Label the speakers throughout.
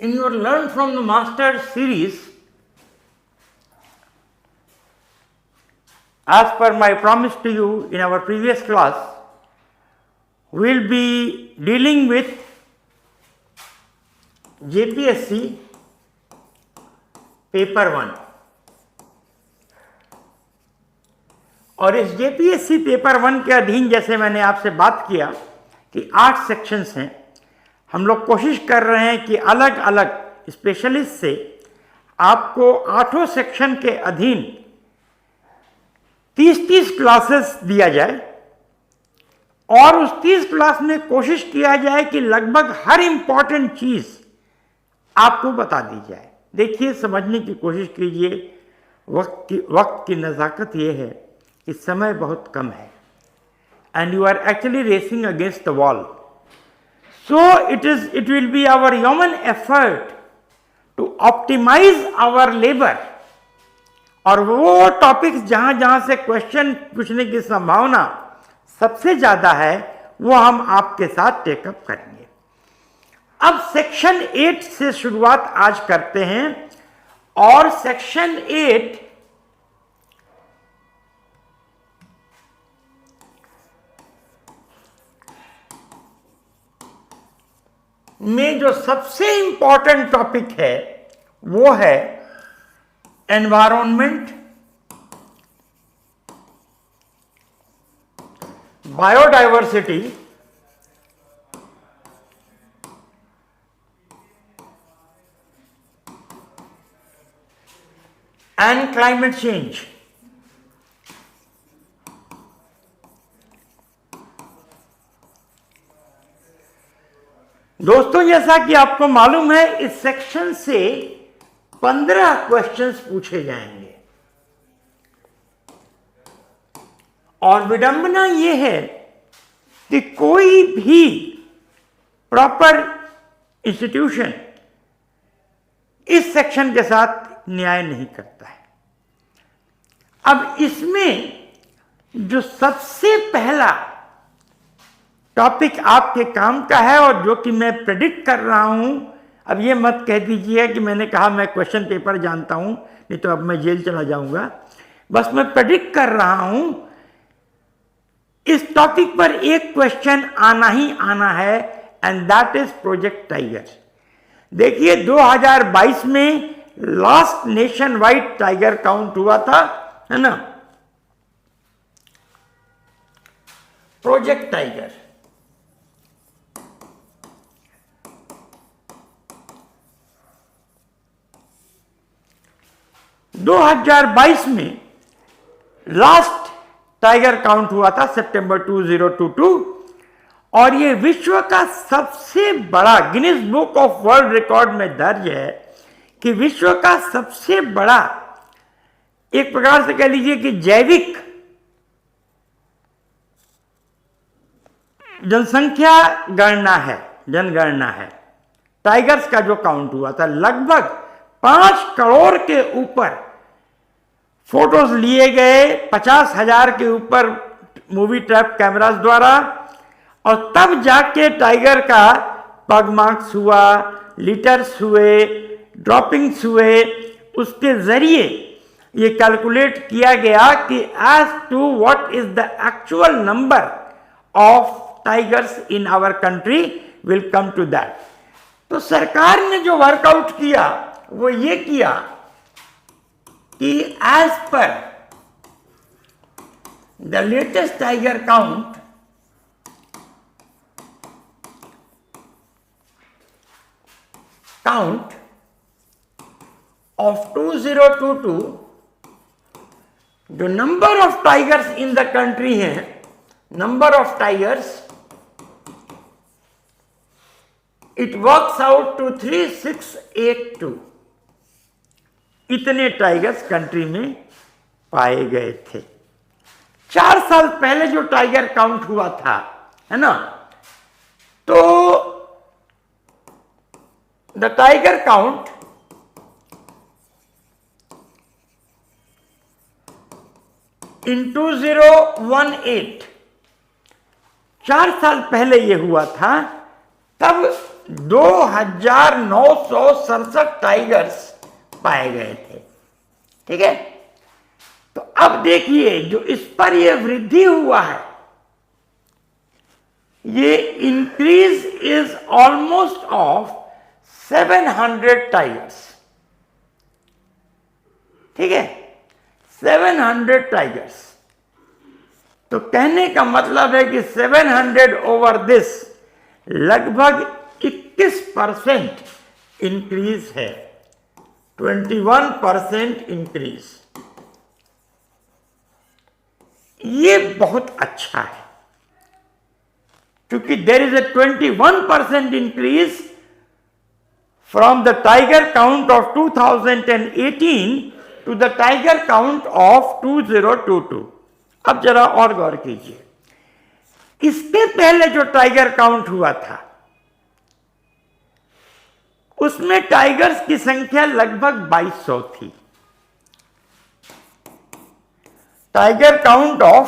Speaker 1: In your Learn from the Master series, as per my promise to you in our previous class, we will be dealing with JPSC paper 1 और इस JPSC paper 1 के अधीन जैसे मैंने आपसे बात किया कि 8 सेक्शंस हैं। हम लोग कोशिश कर रहे हैं कि अलग अलग स्पेशलिस्ट से आपको 8 सेक्शन के अधीन 30-30 क्लासेस दिया जाए और उस 30 क्लास में कोशिश किया जाए कि लगभग हर इंपॉर्टेंट चीज आपको बता दी जाए। देखिए, समझने की कोशिश कीजिए। वक्त की नज़ाकत यह है कि समय बहुत कम है and you are actually racing against the wall. So it will be our human effort to optimize our labor और वो टॉपिक्स जहां से क्वेश्चन पूछने की संभावना सबसे ज्यादा है वो हम आपके साथ टेकअप करेंगे। अब सेक्शन 8 से शुरुआत आज करते हैं और सेक्शन 8 में जो सबसे इंपॉर्टेंट टॉपिक है वो है environment, biodiversity and climate change. दोस्तों, जैसा कि आपको मालूम है इस सेक्शन से 15 क्वेश्चंस पूछे जाएंगे और विडंबना यह है कि कोई भी प्रॉपर इंस्टीट्यूशन इस सेक्शन के साथ न्याय नहीं करता है। अब इसमें जो सबसे पहला टॉपिक आपके काम का है और जो कि मैं प्रेडिक्ट कर रहा हूं, अब ये मत कह दीजिए कि मैंने कहा मैं क्वेश्चन पेपर जानता हूं, नहीं तो अब मैं जेल चला जाऊंगा। बस मैं प्रेडिक्ट कर रहा हूं इस टॉपिक पर एक क्वेश्चन आना ही आना है and that is project tiger. देखिए, 2022 में last nation wide tiger count हुआ था, है ना, प्रोजेक्ट टाइगर। 2022 में लास्ट टाइगर काउंट हुआ था सितंबर 2022 और ये विश्व का सबसे बड़ा, Guinness book of world record में दर्ज है कि विश्व का सबसे बड़ा, एक प्रकार से कह लीजिए कि जैविक जनसंख्या गणना है, जनगणना है। टाइगर्स का जो काउंट हुआ था लगभग 5 करोड़ के ऊपर फोटोज लिए गए, 50,000 के ऊपर मूवी ट्रैप कैमरास द्वारा, और तब जाके टाइगर का पग मार्क्स हुआ, लिटर्स हुए, ड्रॉपिंग्स हुए। उसके जरिए ये कैलकुलेट किया गया कि as to what is the actual number of tigers in our country will come to that. तो सरकार ने जो वर्कआउट किया वो ये किया कि as per the latest tiger count of 2022, जो number of tigers in the country है, number of tigers, it works out to 3682। इतने टाइगर्स कंट्री में पाए गए थे। 4 साल पहले जो टाइगर काउंट हुआ था, है ना, तो द टाइगर काउंट इन 2018, 4 साल पहले ये हुआ था। तब 2,967 टाइगर्स पाए गए थे। ठीक है, तो अब देखिए जो इस पर ये वृद्धि हुआ है, ये increase is almost of 700 tigers. ठीक है, 700 टाइगर्स। तो कहने का मतलब है कि 700 ओवर दिस लगभग 21% इंक्रीज है, 21% इंक्रीज। ये बहुत अच्छा है, क्योंकि there is a 21% increase from the tiger count of 2018 to the tiger count of 2022। अब जरा और गौर कीजिए, इसके पहले जो टाइगर काउंट हुआ था उसमें टाइगर्स की संख्या लगभग 2200 थी। टाइगर काउंट ऑफ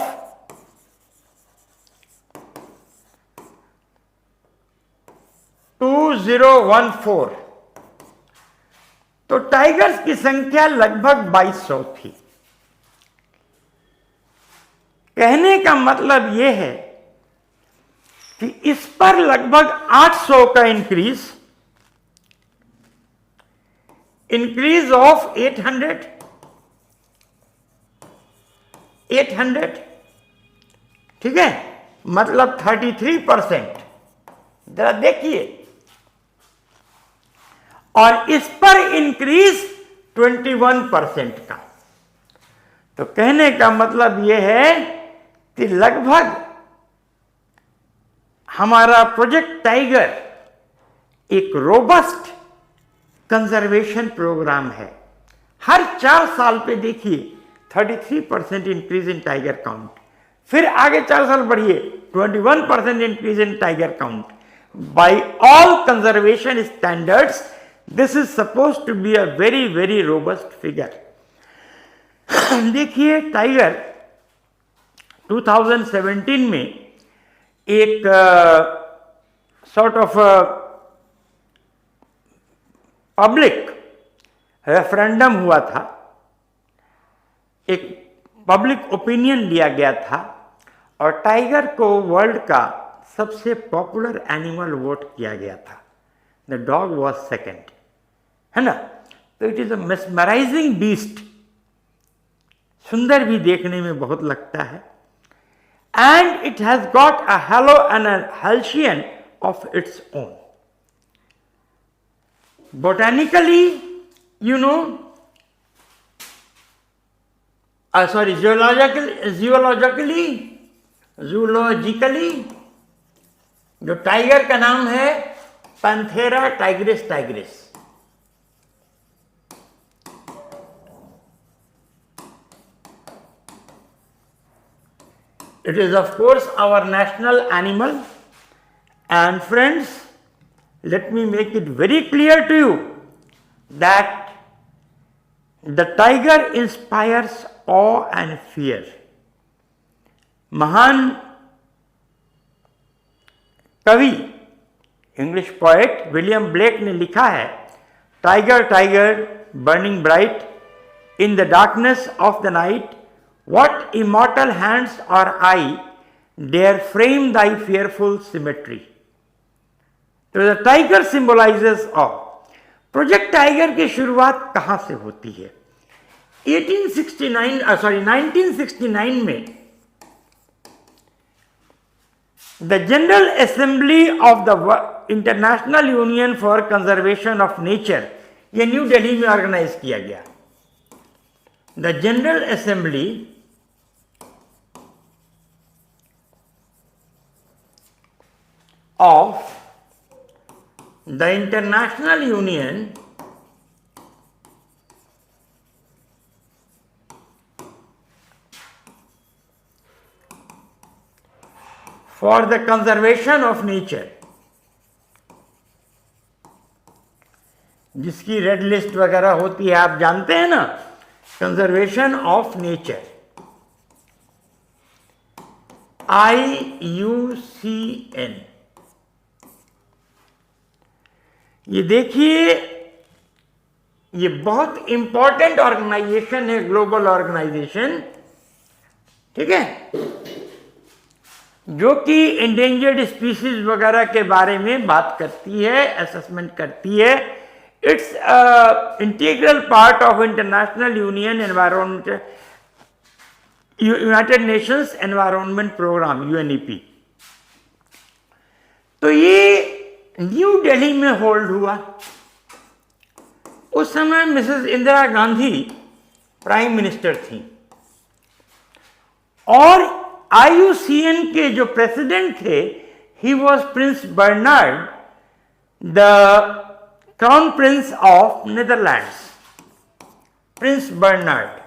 Speaker 1: 2014, तो टाइगर्स की संख्या लगभग 2200 थी। कहने का मतलब यह है कि इस पर लगभग 800 का इंक्रीज ऑफ 800, ठीक है, मतलब 33%। जरा देखिए, और इस पर इंक्रीज 21% का। तो कहने का मतलब यह है कि लगभग हमारा प्रोजेक्ट टाइगर एक रोबस्ट कंजर्वेशन प्रोग्राम है। हर 4 साल पे देखिए 33% इंक्रीज इन टाइगर काउंट, फिर आगे 4 साल बढ़िए 21% increase in tiger count. By all conservation standards this is suppose to be a very very robust figure. देखिए, टाइगर 2017 में एक सॉर्ट ऑफ पब्लिक रेफरेंडम हुआ था, एक पब्लिक ओपिनियन लिया गया था, और टाइगर को वर्ल्ड का सबसे पॉपुलर एनिमल वोट किया गया था। द डॉग वॉज सेकेंड, है ना। तो it is a mesmerising beast, सुंदर भी देखने में बहुत लगता है, and it has got a halo and a halcyon of its own. Botanically, you know, zoologically जो टाइगर का नाम है Panthera tigris tigris. It is of course our national animal, and friends, let me make it very clear to you that the tiger inspires awe and fear. महान कवि, English poet William Blake ने लिखा है, tiger tiger burning bright in the darkness of the night, what immortal hands or eye dare frame thy fearful symmetry? तो the tiger symbolizes awe. Project tiger की शुरुआत कहां से होती है? 1969 में the general assembly of the international union for conservation of nature, ये new Delhi में ऑर्गेनाइज किया गया। The general assembly of the International Union for the Conservation of Nature, जिसकी रेड लिस्ट वगैरह होती है, आप जानते हैं ना, कंजर्वेशन ऑफ नेचर, IUCN। ये देखिए, ये बहुत इंपॉर्टेंट ऑर्गेनाइजेशन है, ग्लोबल ऑर्गेनाइजेशन, ठीक है, जो कि इंडेंजर्ड स्पीसीज वगैरह के बारे में बात करती है, असेसमेंट करती है। It's integral part of international union environment, United Nations environment programme, UNEP. तो ये न्यू दिल्ली में होल्ड हुआ। उस समय Mrs Indira Gandhi prime minister थी और IUCN के जो प्रेसिडेंट थे, he was prince Bernard, the crown prince of Netherlands, prince Bernard.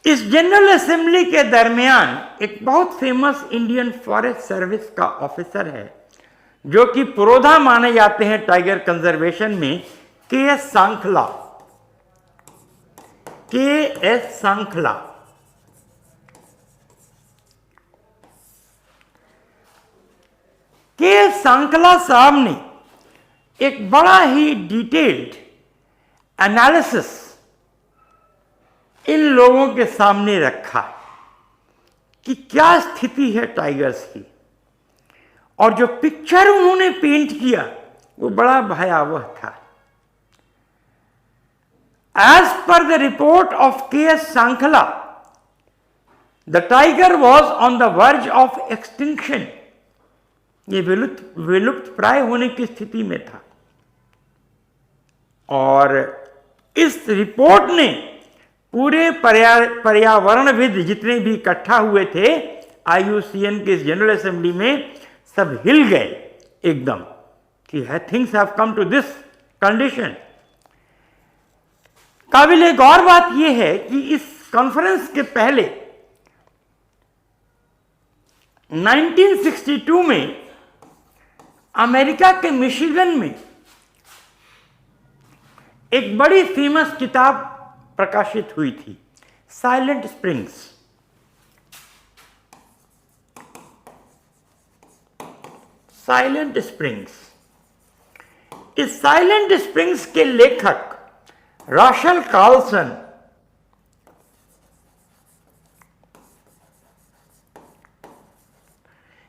Speaker 1: इस जनरल असेंबली के दरमियान एक बहुत फेमस इंडियन फॉरेस्ट सर्विस का ऑफिसर है, जो कि पुरोधा माने जाते हैं टाइगर कंजर्वेशन में, KS. Sankhla. KS. Sankhla KS. Sankhla साहब ने एक बड़ा ही डिटेल्ड एनालिसिस इन लोगों के सामने रखा कि क्या स्थिति है टाइगर्स की, और जो पिक्चर उन्होंने पेंट किया वो बड़ा भयावह था। As per the report of K.S. Sankhala, the tiger was on the verge of extinction. ये विलुप्त प्राय होने की स्थिति में था। और इस रिपोर्ट ने पूरे पर्यावरणविद जितने भी इकट्ठा हुए थे IUCN के इस जनरल असेंबली में, सब हिल गए एकदम कि things have come to this condition. काबिले गौर बात यह है कि इस कॉन्फ्रेंस के पहले 1962 में अमेरिका के मिशिगन में एक बड़ी फेमस किताब प्रकाशित हुई थी, साइलेंट स्प्रिंग्स। साइलेंट स्प्रिंग्स, इस साइलेंट स्प्रिंग्स के लेखक राशल कार्लसन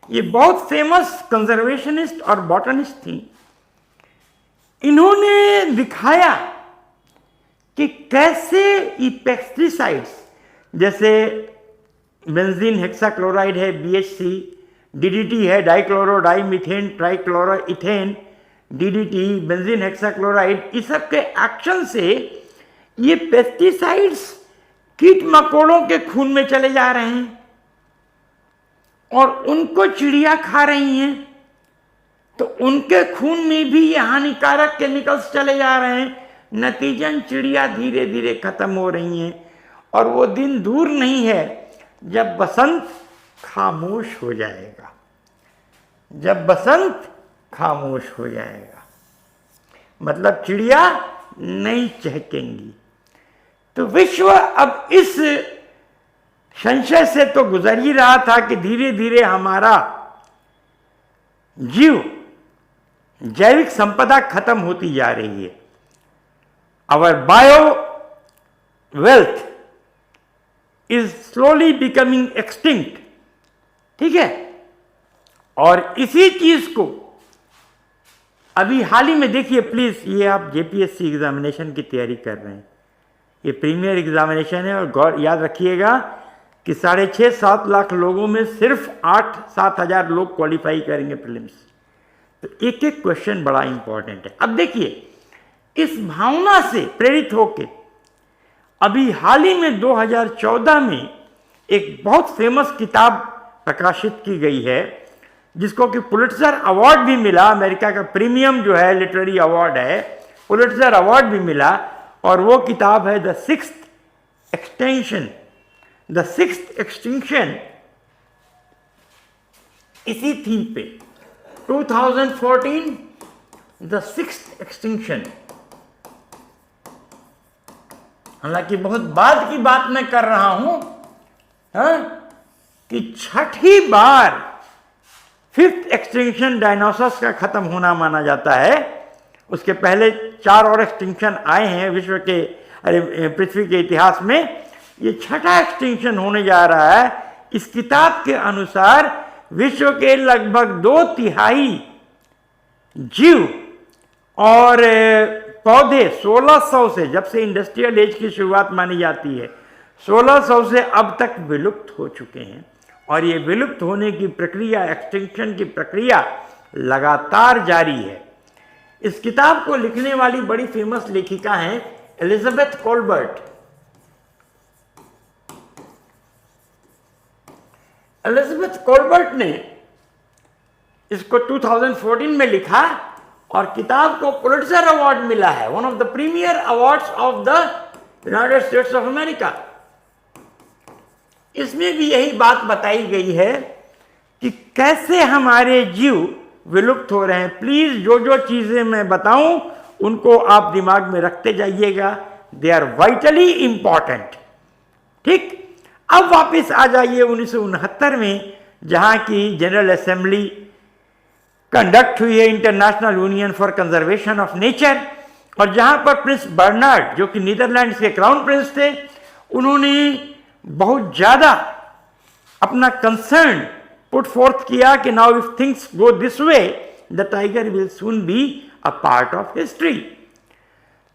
Speaker 1: ये बहुत फेमस कंजर्वेशनिस्ट और बॉटनिस्ट थी। इन्होंने दिखाया कि कैसे ये पेस्टिसाइड्स जैसे बेंजीन हेक्साक्लोराइड है, BHC, DDT है, dichloro dimethane trichloro ethane, DDT, benzene hexachloride, इस सब के एक्शन से ये पेस्टिसाइड्स कीट मकोड़ों के खून में चले जा रहे हैं और उनको चिड़िया खा रही हैं, तो उनके खून में भी ये हानिकारक केमिकल्स चले जा रहे हैं। नतीजन चिड़िया धीरे धीरे खत्म हो रही हैं और वो दिन दूर नहीं है जब बसंत खामोश हो जाएगा, जब बसंत खामोश हो जाएगा, मतलब चिड़िया नहीं चहकेंगी। तो विश्व अब इस संशय से तो गुजर ही रहा था कि धीरे धीरे हमारा जैविक संपदा खत्म होती जा रही है। Our bio wealth is slowly becoming extinct, ठीक है। और इसी चीज को अभी हाल ही में देखिए, प्लीज, ये आप JPSC एग्जामिनेशन की तैयारी कर रहे हैं, ये प्रीमियर एग्जामिनेशन है, और गौर याद रखिएगा कि 6.5-7 लाख लोगों में सिर्फ 8-7 हज़ार लोग क्वालिफाई करेंगे प्रीलिम्स। तो एक एक क्वेश्चन बड़ा इंपॉर्टेंट है। अब देखिए, इस भावना से प्रेरित होके अभी हाल ही में 2014 में एक बहुत फेमस किताब प्रकाशित की गई है, जिसको कि पुलिट्जर अवार्ड भी मिला, अमेरिका का प्रीमियम जो है लिटरेरी अवार्ड है, पुलिट्जर अवार्ड भी मिला, और वो किताब है द सिक्स्थ एक्सटिंक्शन, इसी थीम पे 2014 द सिक्स्थ एक्सटिंक्शन। हालांकि बहुत बाद की बात मैं कर रहा हूं, हाँ, कि छठी बार फिफ्थ एक्सटिंक्शन डायनासोर्स का खत्म होना माना जाता है। उसके पहले 4 और एक्सटिंक्शन आए हैं विश्व के पृथ्वी के इतिहास में, ये छठा एक्सटिंक्शन होने जा रहा है। इस किताब के अनुसार विश्व के लगभग 2/3 जीव और पौधे 1600 से, जब से इंडस्ट्रियल एज की शुरुआत मानी जाती है, 1600 से अब तक विलुप्त हो चुके हैं। और ये विलुप्त होने की प्रक्रिया, एक्सटिंक्शन की प्रक्रिया लगातार जारी है। इस किताब को लिखने वाली बड़ी फेमस लेखिका हैं एलिजाबेथ कोलबर्ट। एलिजाबेथ कोलबर्ट ने इसको 2014 में लिखा और किताब को पुलिट्जर अवार्ड मिला है, one of the premier awards of the United States of America. इसमें भी यही बात बताई गई है कि कैसे हमारे जीव विलुप्त हो रहे हैं। प्लीज जो जो चीजें मैं बताऊं उनको आप दिमाग में रखते जाइएगा, दे आर वाइटली इंपॉर्टेंट। ठीक, अब वापस आ जाइए 1969 में, जहां की जनरल असेंबली कंडक्ट हुई है, international union for conservation of nature, और जहां पर प्रिंस बर्नार्ड, जो कि नीदरलैंड्स के क्राउन प्रिंस थे, उन्होंने बहुत ज्यादा अपना कंसर्न पुट फोर्थ किया कि now if things go this way the tiger will soon be a part of history.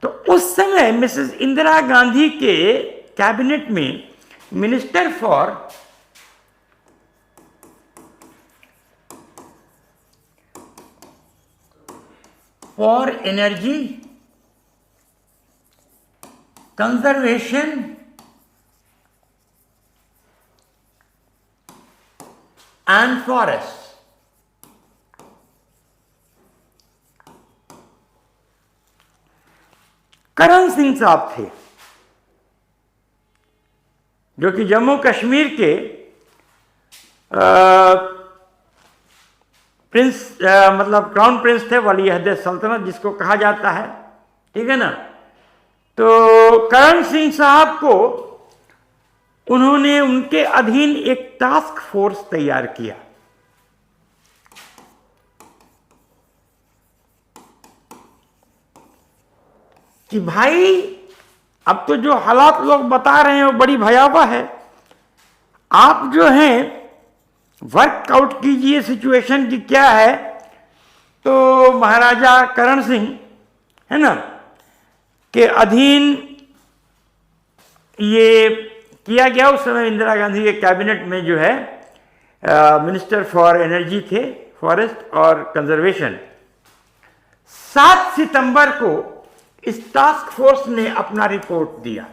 Speaker 1: तो उस समय मिसेस इंदिरा गांधी के कैबिनेट में minister for energy, conservation and forest, Karan Singh साहब थे, जो कि जम्मू कश्मीर के प्रिंस मतलब क्राउन प्रिंस थे, वली अहद सल्तनत जिसको कहा जाता है। ठीक है ना। तो करण सिंह साहब को उन्होंने उनके अधीन एक टास्क फोर्स तैयार किया। कि भाई अब तो जो हालात लोग बता रहे हैं वो बड़ी भयावह है, आप जो हैं वर्कआउट कीजिए सिचुएशन की क्या है। तो महाराजा करण सिंह है ना के अधीन ये किया गया। उस समय इंदिरा गांधी के कैबिनेट में जो है मिनिस्टर फॉर एनर्जी थे, फॉरेस्ट और कंजर्वेशन। 7 सितंबर को इस टास्क फोर्स ने अपना रिपोर्ट दिया।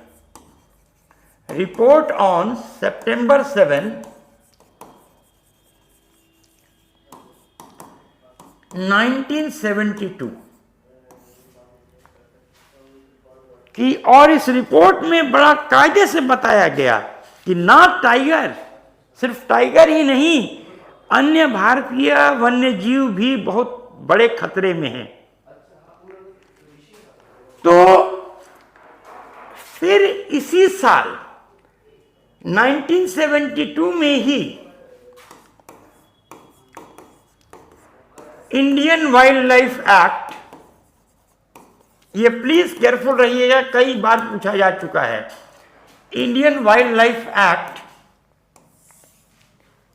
Speaker 1: रिपोर्ट ऑन सितंबर 7, 1972 की, और इस रिपोर्ट में बड़ा कायदे से बताया गया कि ना टाइगर, सिर्फ टाइगर ही नहीं, अन्य भारतीय वन्य जीव भी बहुत बड़े खतरे में हैं। तो फिर इसी साल 1972 में ही इंडियन वाइल्ड लाइफ एक्ट, ये प्लीज केयरफुल रहिएगा, कई बार पूछा जा चुका है, इंडियन वाइल्ड लाइफ एक्ट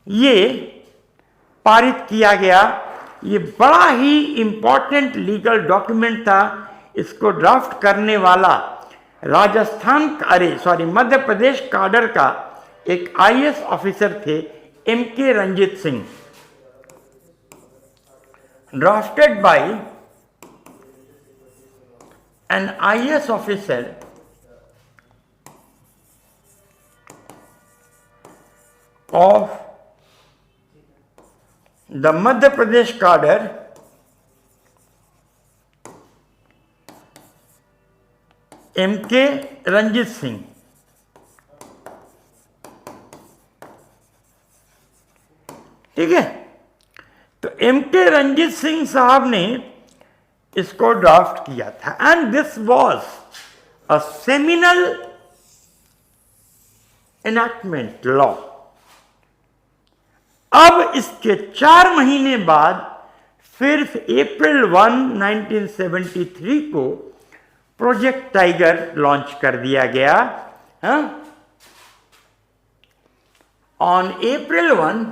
Speaker 1: ये पारित किया गया। ये बड़ा ही इंपॉर्टेंट लीगल डॉक्यूमेंट था। इसको ड्राफ्ट करने वाला मध्य प्रदेश काडर का एक आईएएस ऑफिसर थे, MK Ranjit Singh. Drafted by an IAS officer of the Madhya Pradesh cadre, MK Ranjit Singh. ठीक है। तो एमके रंजीत सिंह साहब ने इसको ड्राफ्ट किया था, and this was a seminal enactment law अब इसके 4 महीने बाद फिर अप्रैल 1, 1973 को प्रोजेक्ट टाइगर लॉन्च कर दिया गया। On April 1,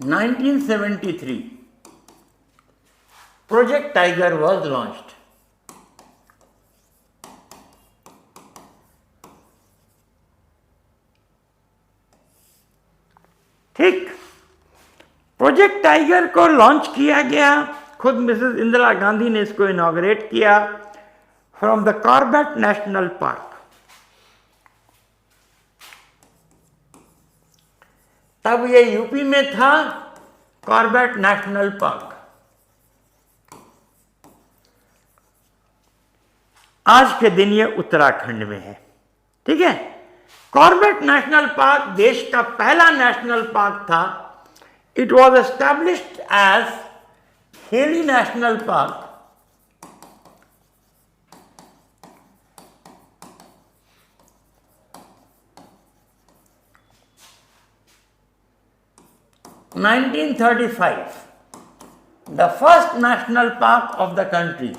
Speaker 1: 1973, Project Tiger was launched. ठीक, प्रोजेक्ट टाइगर को लॉन्च किया गया, खुद मिसेस इंदिरा गांधी ने इसको इनॉग्रेट किया from the Corbett national park. तब ये यूपी में था, कॉर्बेट नेशनल पार्क। आज के दिन ये उत्तराखंड में है। ठीक है, कॉर्बेट नेशनल पार्क देश का पहला नेशनल पार्क था। It was established as Hailey national park in 1935, the first national park of the country.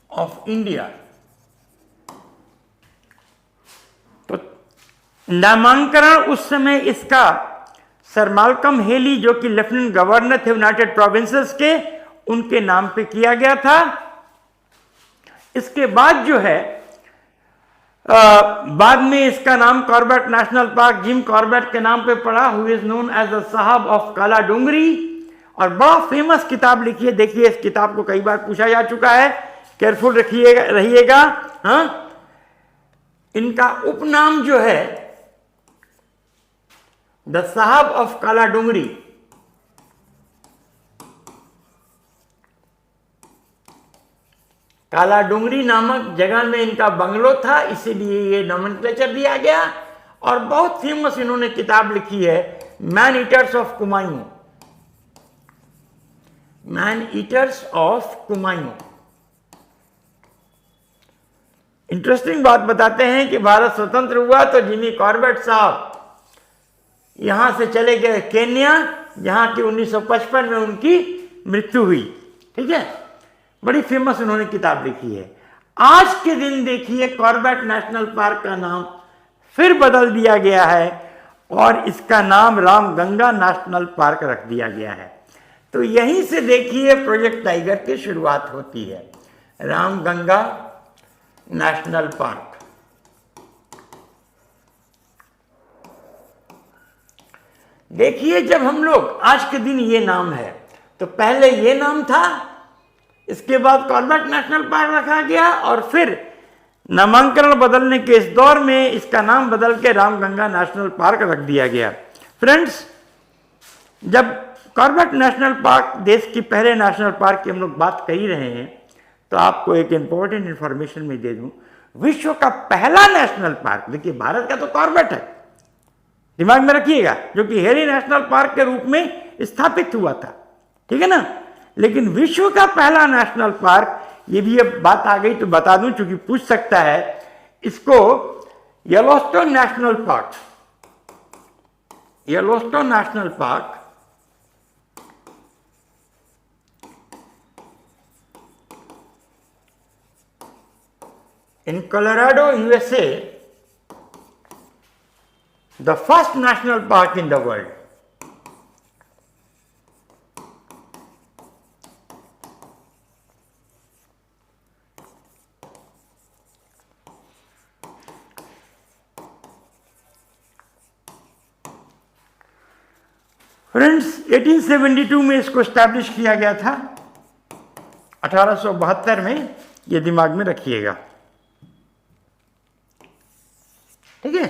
Speaker 1: Of India. तो नामांकन उस समय इसका सर माल्कम हेली, जो कि लेफ्टिनेंट गवर्नर थे यूनाइटेड प्रोविंसेस के, उनके नाम पे किया गया था। इसके बाद जो है बाद में इसका नाम Corbett national park Jim Corbett के नाम पे पड़ा, who is known as the sahib of Kaladhungi, और बड़ा फेमस किताब लिखी है। देखिए, इस किताब को कई बार पूछा जा चुका है, केयरफुल रहिएगा। हाँ, इनका उपनाम जो है द साहब ऑफ काला डूंगरी, काला डूंगरी नामक जगह में इनका बंगलो था, इसीलिए ये नॉमेनक्लेचर दिया गया। और बहुत फेमस इन्होंने किताब लिखी है, man eaters of Kumaon, man eaters of Kumaon. Interesting बात बताते हैं कि भारत स्वतंत्र हुआ तो जिमी कॉर्बेट साहब यहां से चले गए केन्या, जहां की 1955 में उनकी मृत्यु हुई। ठीक है, बड़ी फेमस उन्होंने किताब लिखी है। आज के दिन देखिए, कॉर्बेट नेशनल पार्क का नाम फिर बदल दिया गया है और इसका नाम रामगंगा नेशनल पार्क रख दिया गया है। तो यहीं से देखिए प्रोजेक्ट टाइगर की शुरुआत होती है, रामगंगा नेशनल पार्क। देखिए, जब हम लोग आज के दिन ये नाम है, तो पहले ये नाम था, इसके बाद कॉर्बेट नेशनल पार्क रखा गया, और फिर नामांकन बदलने के इस दौर में इसका नाम बदल के रामगंगा नेशनल पार्क रख दिया गया। फ्रेंड्स, जब कॉर्बेट नेशनल पार्क देश की पहले नेशनल पार्क की हम लोग बात कर ही रहे हैं, तो आपको एक इंपॉर्टेंट इंफॉर्मेशन में दे दूं, विश्व का पहला नेशनल पार्क, देखिए भारत का तो कॉर्बेट है, दिमाग में रखिएगा, जो कि हेली नेशनल पार्क के रूप में स्थापित हुआ था। ठीक है ना, लेकिन विश्व का पहला नेशनल पार्क, ये भी अब बात आ गई तो बता दूं, चूंकि पूछ सकता है, इसको Yellowstone national park, Yellowstone national park in Colorado, USA, the first national park in the world. Friends, 1872 में इसको स्टैब्लिश किया गया था, 1872 में, ये दिमाग में रखिएगा। ठीक है,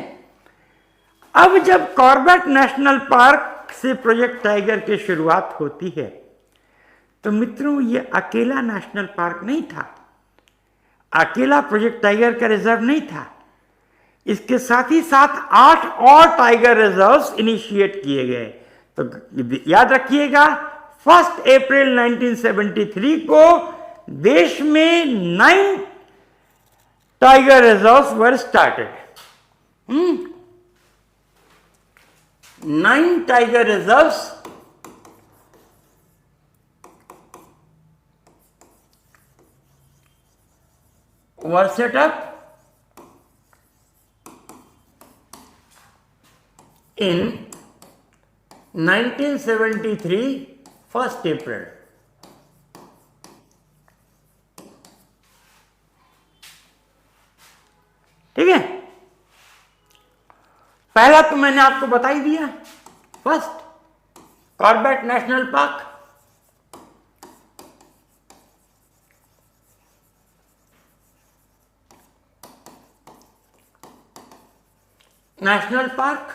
Speaker 1: अब जब कॉर्बेट नेशनल पार्क से प्रोजेक्ट टाइगर की शुरुआत होती है, तो मित्रों ये अकेला नेशनल पार्क नहीं था, अकेला प्रोजेक्ट टाइगर का रिजर्व नहीं था, इसके साथ ही साथ 8 और टाइगर रिजर्व्स इनिशिएट किए गए। तो याद रखिएगा, 1 अप्रैल 1973 को देश में 9 tiger reserves were started. 9 tiger reserves were set up in 1973 1 April. ठीक है, पहला तो मैंने आपको बता ही दिया। First, Corbett national park, national park.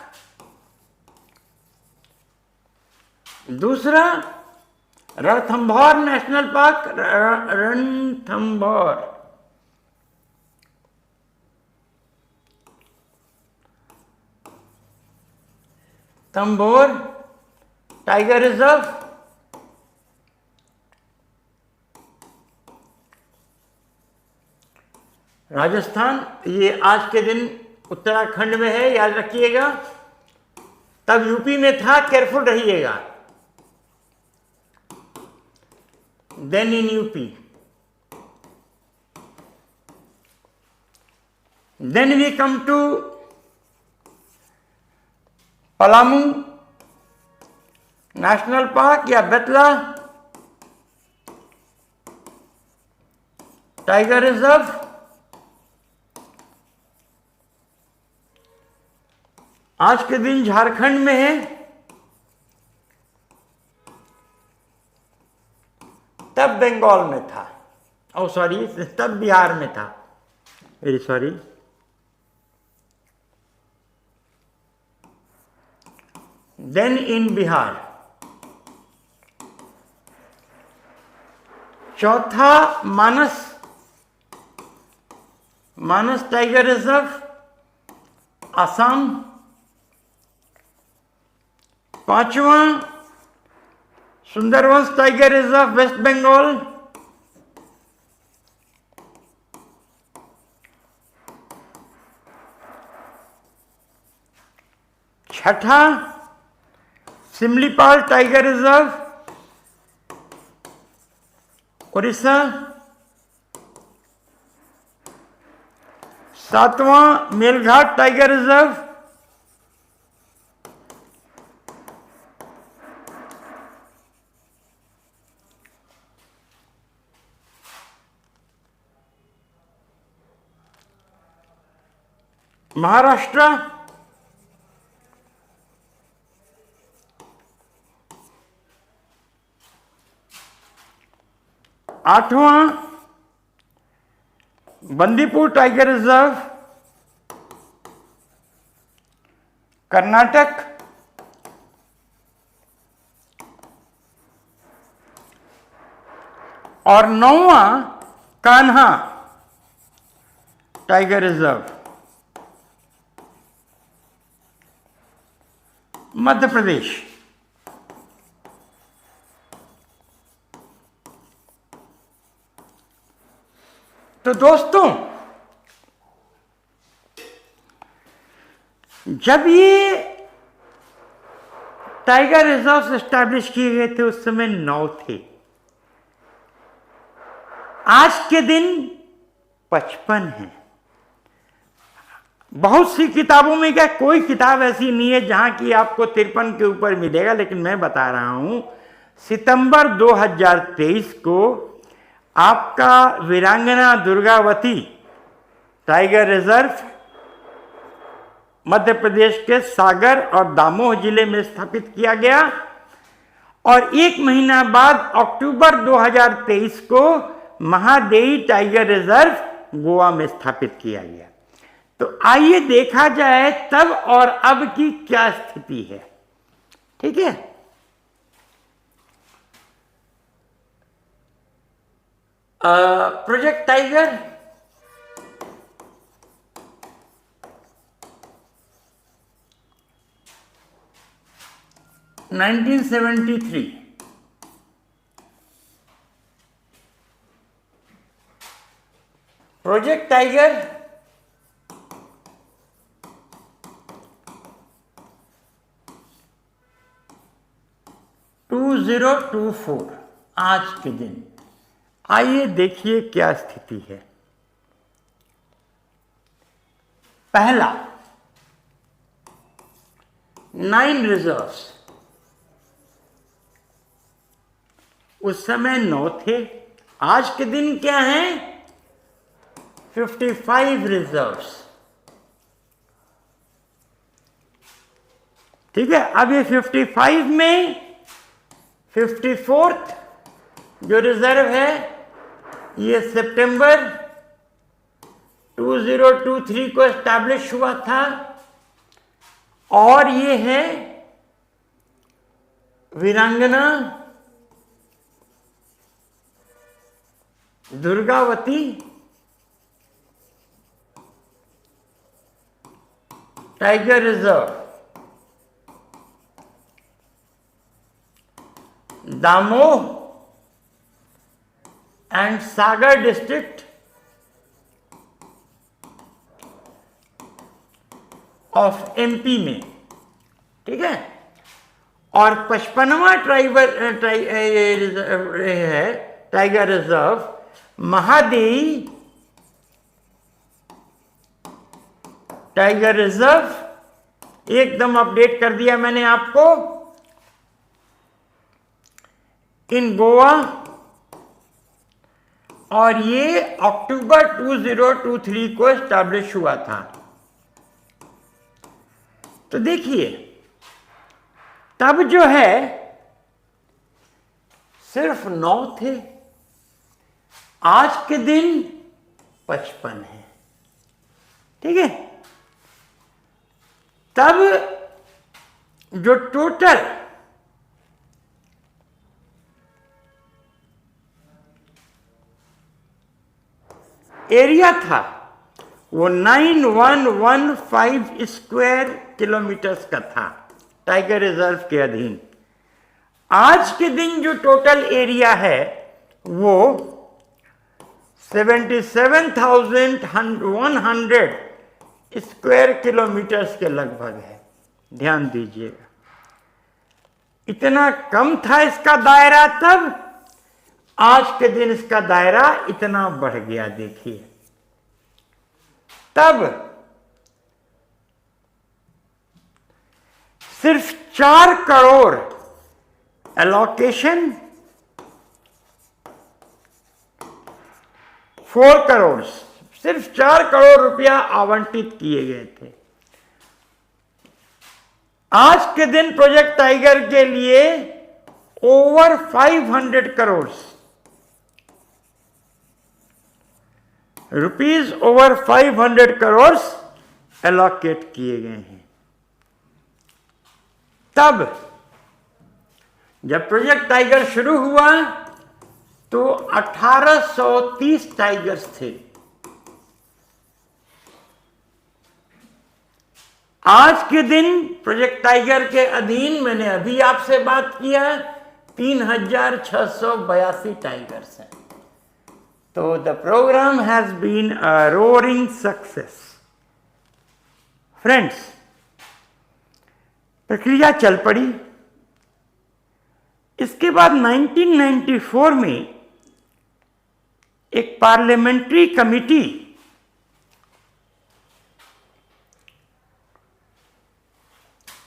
Speaker 1: दूसरा, रणथंभौर नेशनल पार्क, रणथंभौर। तंबोर टाइगर रिजर्व। राजस्थान, ये आज के दिन उत्तराखंड में है, याद रखिएगा। तब यूपी में था, केयरफुल रहिएगा। Then in UP, then we come to Palamu national park या बेतला टाइगर रिजर्व। आज के दिन झारखंड में है। तब बंगाल में था, ओ सॉरी, तब बिहार में था, very sorry. Then in Bihar. चौथा, मानस टाइगर रिजर्व, असम। पांचवा, सुंदरवंश टाइगर रिजर्व, वेस्ट बंगाल। छठा, सिमलीपाल टाइगर रिजर्व, उड़ीसा। सातवां, मेलघाट टाइगर रिजर्व। महाराष्ट्र। आठवां, बंदीपुर टाइगर रिजर्व, कर्नाटक। और नौवां, कान्हा टाइगर रिजर्व, मध्य प्रदेश। तो दोस्तों, जब ये टाइगर रिजर्व एस्टैब्लिश किए गए थे उस समय 9 थे। आज के दिन 55 है। बहुत सी किताबों में, क्या कोई किताब ऐसी नहीं है जहां की आपको 53 के ऊपर मिलेगा, लेकिन मैं बता रहा हूं, सितंबर 2023 को आपका वीरांगना दुर्गावती टाइगर रिजर्व मध्य प्रदेश के सागर और दामोह जिले में स्थापित किया गया, और 1 महीना बाद अक्टूबर 2023 को महादेई टाइगर रिजर्व गोवा में स्थापित किया गया। तो आइए देखा जाए तब और अब की क्या स्थिति है। ठीक है, प्रोजेक्ट टाइगर (1973) प्रोजेक्ट टाइगर (2024) आज के दिन आइए देखिए क्या स्थिति है। पहला, 9 रिजर्व्स, उस समय 9 थे। आज के दिन क्या है? 55 रिजर्व्स। ठीक है, अब ये 55 में 54th जो रिजर्व है ये सितंबर 2023 को एस्टैब्लिश हुआ था, और ये है वीरांगना Durgavati tiger reserve, Damoh and Sagar district of MP में। ठीक है, और 55वां है tiger reserve Mahadei tiger reserve, एकदम अपडेट कर दिया मैंने आपको, इन गोवा, और ये अक्टूबर 2023 को एस्टैब्लिश हुआ था। तो देखिए, तब जो है सिर्फ 9 थे, आज के दिन 55 है। ठीक है, तब जो टोटल एरिया था वो 9115 स्क्वायर किलोमीटर्स का था टाइगर रिजर्व के अधीन। आज के दिन जो टोटल एरिया है वो 77,100 स्क्वायर किलोमीटर्स के लगभग है। ध्यान दीजिएगा, इतना कम था इसका दायरा तब, आज के दिन इसका दायरा इतना बढ़ गया। देखिए, तब सिर्फ 4 करोड़ एलोकेशन, 4 करोड़, सिर्फ 4 करोड़ रुपया आवंटित किए गए थे। आज के दिन प्रोजेक्ट टाइगर के लिए over 500 crore rupees, over 500 crore allocate किए गए हैं। तब जब प्रोजेक्ट टाइगर शुरू हुआ तो 1830 टाइगर्स थे। आज के दिन प्रोजेक्ट टाइगर के अधीन, मैंने अभी आपसे बात किया, 3682 टाइगर्स हैं। तो the programme has been a roaring success. Friends, प्रक्रिया चल पड़ी। इसके बाद 1994 में एक parliamentary committee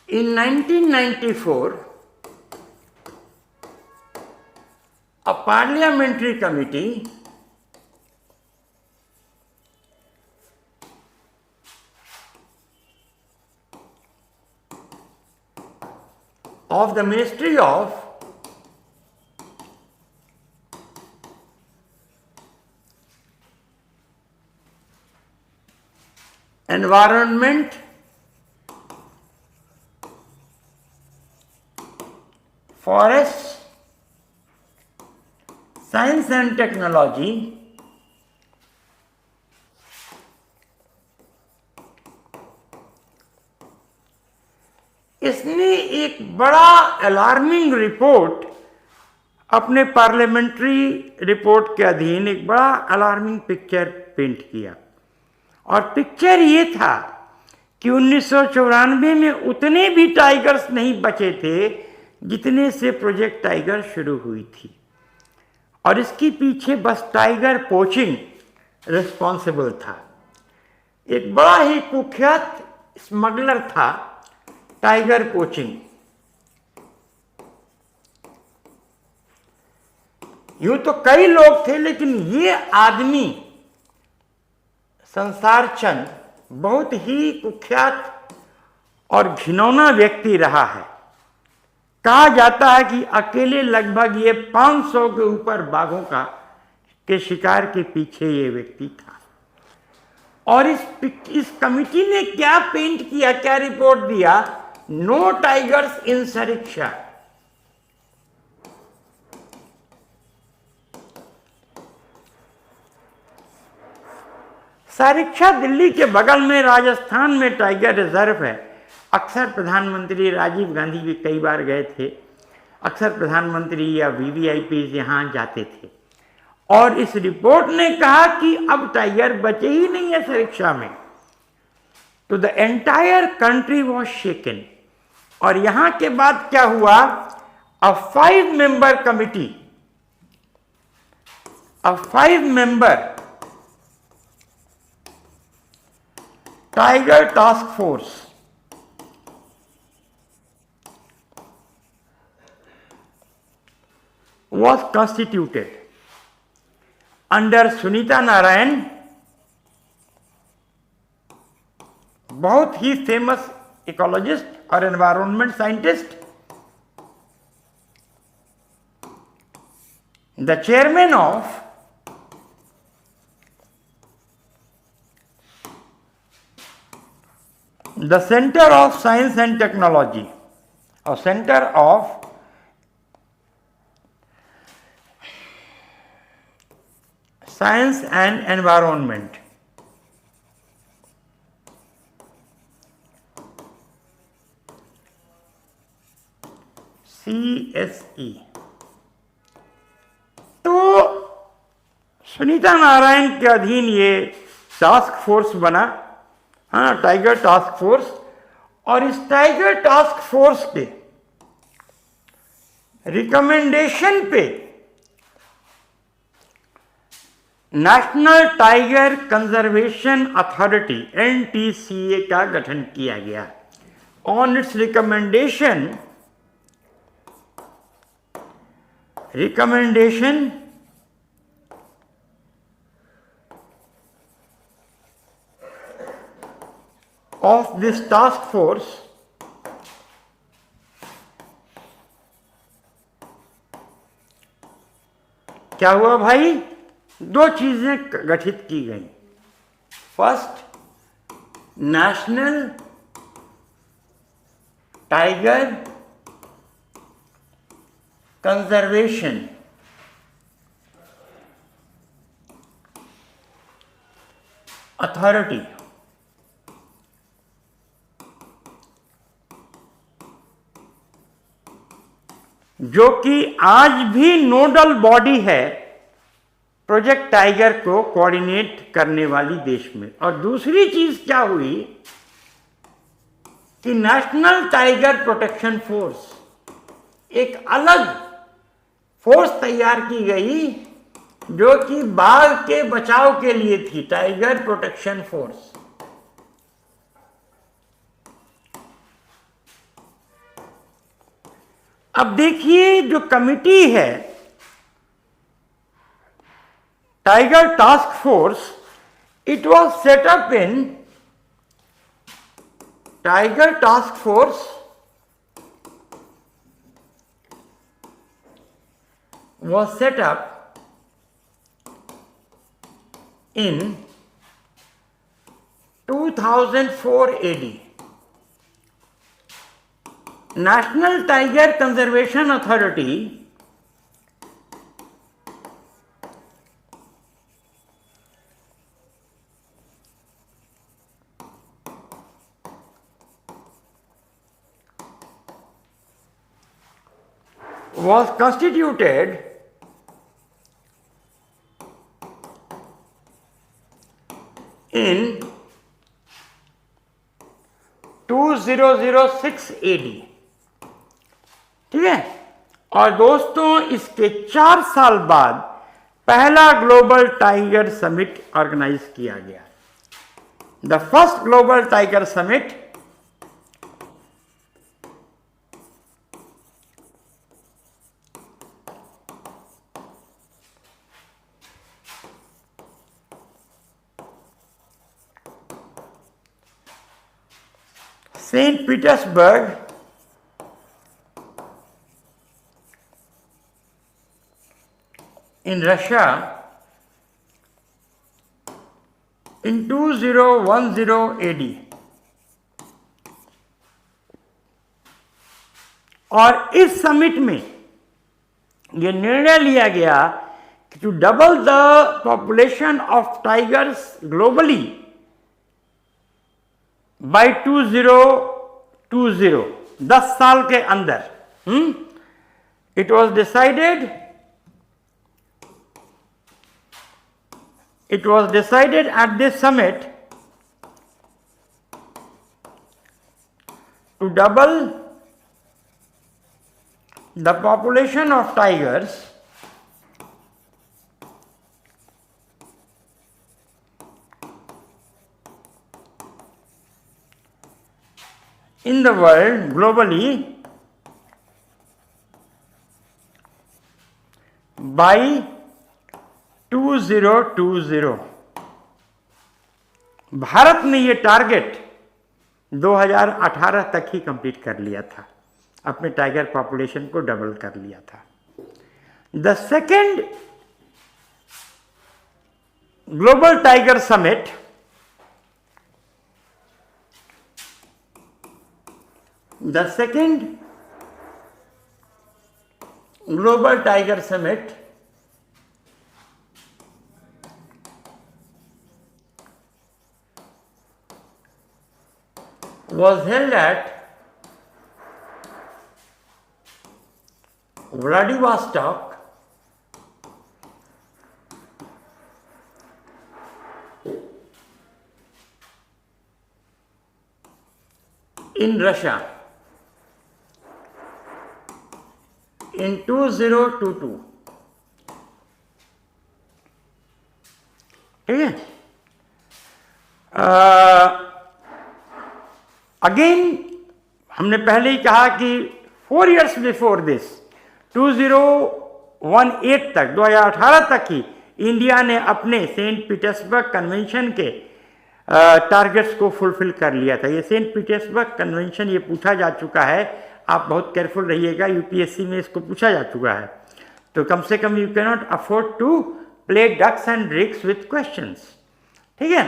Speaker 1: in 1994 a parliamentary committee of the Ministry of Environment, Forests, Science and Technology इसने एक बड़ा अलार्मिंग रिपोर्ट अपने पार्लियामेंट्री रिपोर्ट के अधीन एक बड़ा अलार्मिंग पिक्चर पेंट किया। और पिक्चर ये था कि 1994 में उतने भी टाइगर्स नहीं बचे थे जितने से प्रोजेक्ट टाइगर शुरू हुई थी, और इसके पीछे बस टाइगर पोचिंग रिस्पॉन्सिबल था। एक बड़ा ही कुख्यात स्मगलर था टाइगर पोचिंग। यूं तो कई लोग थे, लेकिन ये आदमी संसार चंद बहुत ही कुख्यात और घिनौना व्यक्ति रहा है। कहा जाता है कि अकेले लगभग ये 500 के ऊपर बाघों के शिकार के पीछे ये व्यक्ति था। और इस कमिटी ने क्या पेंट किया, क्या रिपोर्ट दिया? No tigers in Sariska. Sariska Delhi के बगल में राजस्थान में टाइगर रिजर्व है। अक्सर प्रधानमंत्री राजीव गांधी भी कई बार गए थे। अक्सर प्रधानमंत्री या वीवीआईपी यहाँ जाते थे। और इस रिपोर्ट ने कहा कि अब टाइगर बचे ही नहीं है सरिक्षा में। तो the entire country was shaken. और यहां के बाद क्या हुआ? A 5 member committee, a 5 member tiger task force was constituted under Sunita Narain, बहुत ही फेमस इकोलॉजिस्ट और environment scientist. The chairman of the centre of science and technology, और centre of science and environment, CSE। तो सुनीता नारायण के अधीन ये टास्क फोर्स बना, हाँ, टाइगर टास्क फोर्स। और इस टाइगर टास्क फोर्स के रिकमेंडेशन पे national tiger conservation authority NTCA का गठन किया गया। On it's recommendation of this task force, क्या हुआ भाई? 2 चीजें गठित की गई। First, national tiger conservation authority, जो कि आज भी नोडल बॉडी है प्रोजेक्ट टाइगर को कोऑर्डिनेट करने वाली देश में। और दूसरी चीज क्या हुई कि नेशनल टाइगर प्रोटेक्शन फोर्स, एक अलग फोर्स तैयार की गई जो कि बाघ के बचाव के लिए थी, टाइगर प्रोटेक्शन फोर्स। अब देखिए, जो कमिटी है tiger task force, it was set up in tiger task force was set up in 2004 AD. National Tiger Conservation Authority was constituted in 2006 AD। ठीक है, और दोस्तों इसके 4 साल बाद पहला ग्लोबल टाइगर समिट ऑर्गेनाइज किया गया। The first global tiger summit St. Petersburg in Russia in 2010 AD। और इस समिट में यह निर्णय लिया गया कि to double the population of tigers globally by 2020, 10 साल के अंदर। It was decided at this summit to double the population of tigers in the world globally by 2020। Bharat ने ये टारगेट 2018 तक ही कंप्लीट कर लिया था, अपने टाइगर पॉपुलेशन को डबल कर लिया था। The second global tiger summit was held at Vladivostok in Russia in 2022। ठीक है, अगेन हमने पहले ही कहा कि 4 years बिफोर दिस 2018 तक 2018 तक ही इंडिया ने अपने सेंट पीटर्सबर्ग कन्वेंशन के टारगेट्स को फुलफिल कर लिया था। ये सेंट पीटर्सबर्ग कन्वेंशन ये पूछा जा चुका है, आप बहुत केयरफुल रहिएगा, यूपीएससी में इसको पूछा जा चुका है, तो कम से कम you can not afford to play ducks and drakes with questions. ठीक है,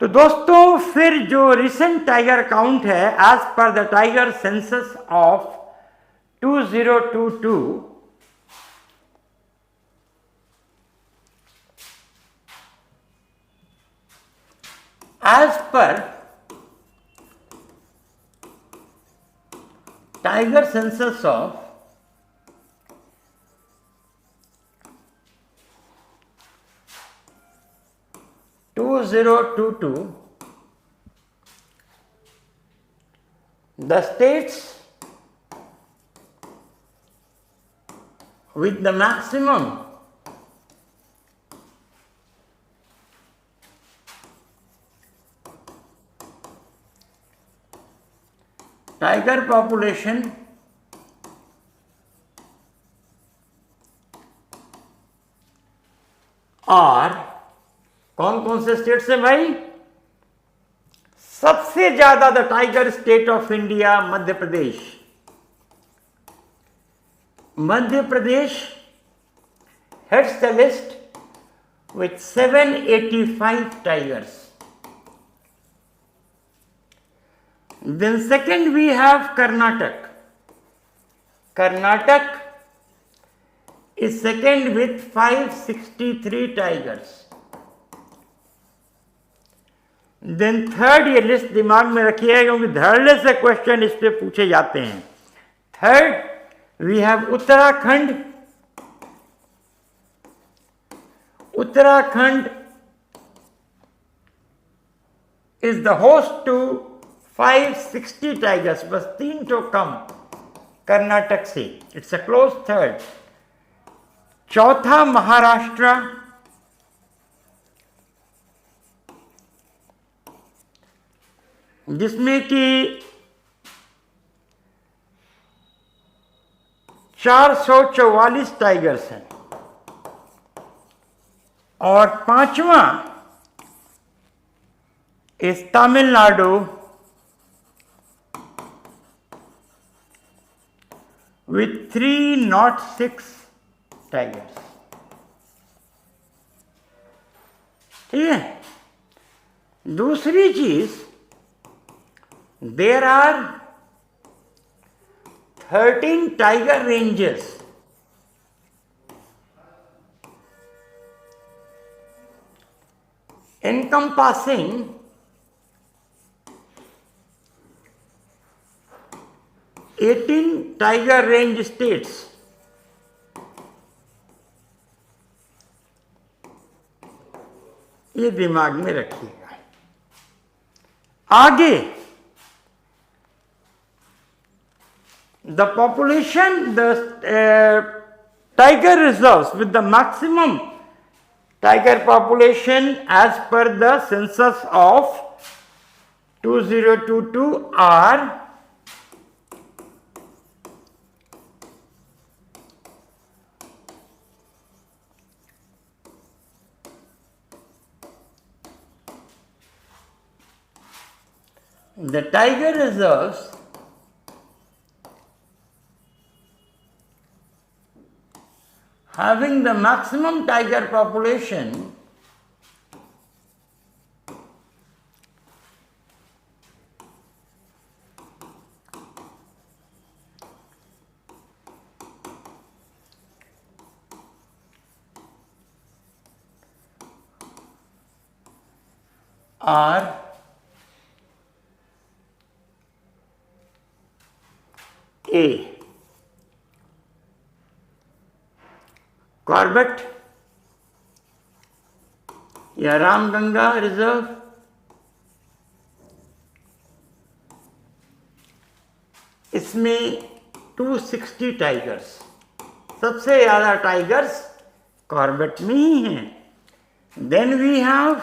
Speaker 1: तो दोस्तों फिर जो रिसेंट टाइगर काउंट है as per the tiger census of 2022, as per tiger census of 2022, the states with the maximum tiger population are कौन कौन से स्टेट्स हैं भाई? सबसे ज्यादा the tiger state of India Madhya Pradesh. Madhya Pradesh heads the list with 785 tigers. Then second we have Karnataka. Karnataka is second with 563 tigers. Then third, ये list दिमाग में रखिएगा क्योंकि धड़ल्ले से क्वेश्चन इस पे पूछे जाते हैं। Third We have Uttarakhand. Uttarakhand is the host to 560 tigers, बस 3 तो कम कर्नाटक से, इट्स अ क्लोज थर्ड। चौथा महाराष्ट्र, जिसमें कि 444 टाइगर्स हैं। और पांचवा इस तमिलनाडु with 306 टाइगर्स। ठीक है। दूसरी चीज, there are 13 tiger ranges encompassing 18 tiger range states. ये दिमाग में रखिएगा। आगे the population, the tiger reserves with the maximum tiger population as per the census of 2022 are the tiger reserves having the maximum tiger population are A, Corbett या Ramganga reserve, इसमें 260 tigers, सबसे ज़्यादा tigers Corbett में ही हैं। Then we have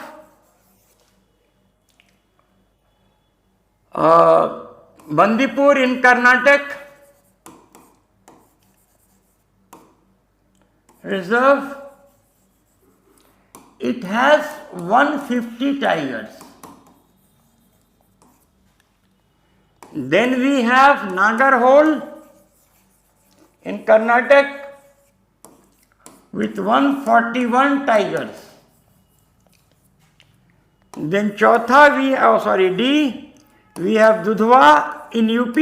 Speaker 1: Bandipur in Karnataka reserve, it has 150 tigers. Then we have Nagarhole in Karnataka with 141 tigers. Then चौथा D, we have Dudhwa in UP,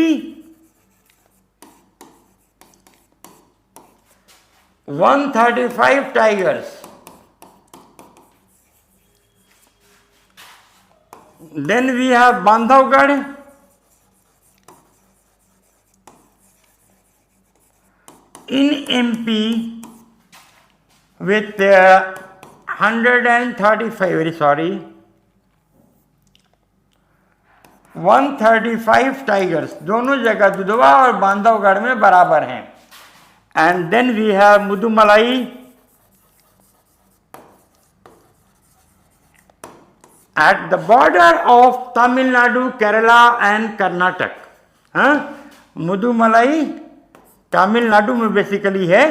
Speaker 1: 135 tigers. Then we have Bandhavgarh in MP with 135 tigers, दोनों जगह दुधवा और बांधवगढ़ में बराबर हैं। And then we have Mudumalai at the border of Tamil Nadu, Kerala and Karnataka. हाँ, मुदुमलाई तमिलनाडु में basically है,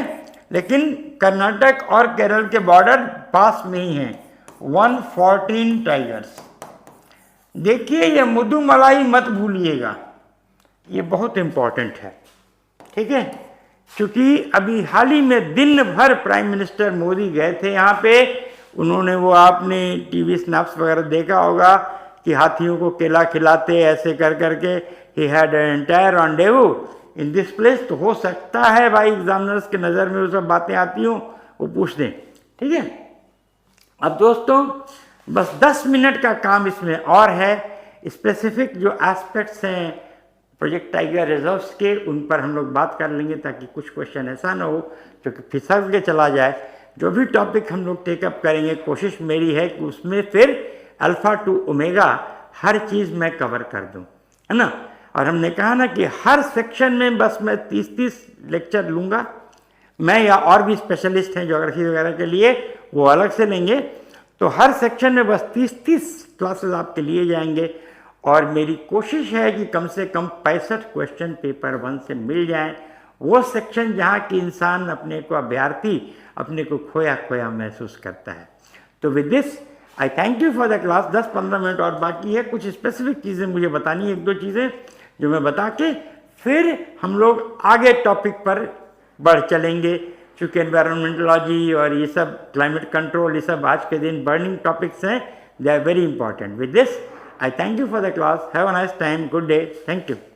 Speaker 1: लेकिन कर्नाटक और केरल के बॉर्डर पास में ही हैं। 114 टाइगर्स। देखिए, ये मुदुमलाई मत भूलिएगा, ये बहुत इम्पोर्टेंट है। ठीक है, क्योंकि अभी हाल ही में दिन भर प्राइम मिनिस्टर मोदी गए थे यहाँ पे। उन्होंने वो आपने टीवी स्नैप्स वगैरह देखा होगा कि हाथियों को केला खिलाते ऐसे कर करके। He had an entire rendezvous in this place. तो हो सकता है भाई एग्जामिनर्स के नज़र में वो सब बातें आती हों, वो पूछ दें। ठीक है, अब दोस्तों बस 10 मिनट का काम इसमें और है। स्पेसिफिक जो एस्पेक्ट्स हैं प्रोजेक्ट टाइगर रिजर्व्स के, उन पर हम लोग बात कर लेंगे ताकि कुछ क्वेश्चन ऐसा ना हो जो कि फिसल के चला जाए। जो भी टॉपिक हम लोग टेकअप करेंगे, कोशिश मेरी है कि उसमें फिर अल्फ़ा टू ओमेगा हर चीज़ मैं कवर कर दूं, है ना। और हमने कहा ना कि हर सेक्शन में बस मैं 30-30 लेक्चर लूँगा मैं, या और भी स्पेशलिस्ट हैं ज्योग्राफी वगैरह के लिए, वो अलग से लेंगे। तो हर सेक्शन में बस 30-30 क्लासेस आपके लिए जाएंगे। और मेरी कोशिश है कि कम से कम 65 क्वेश्चन पेपर 1 से मिल जाएं, वो सेक्शन जहाँ कि इंसान अपने को, अभ्यर्थी अपने को खोया खोया महसूस करता है। तो with this I thank you for the class. 10-15 minute और बाकी है, कुछ स्पेसिफिक चीज़ें मुझे बतानी है, 1-2 चीज़ें जो मैं बता के फिर हम लोग आगे टॉपिक पर बढ़ चलेंगे। चूँकि एनवायरमेंटोलॉजी और ये सब क्लाइमेट कंट्रोल, ये सब आज के दिन बर्निंग टॉपिक्स हैं, they are very important. With this I thank you for the class. Have a nice time. Good day. Thank you.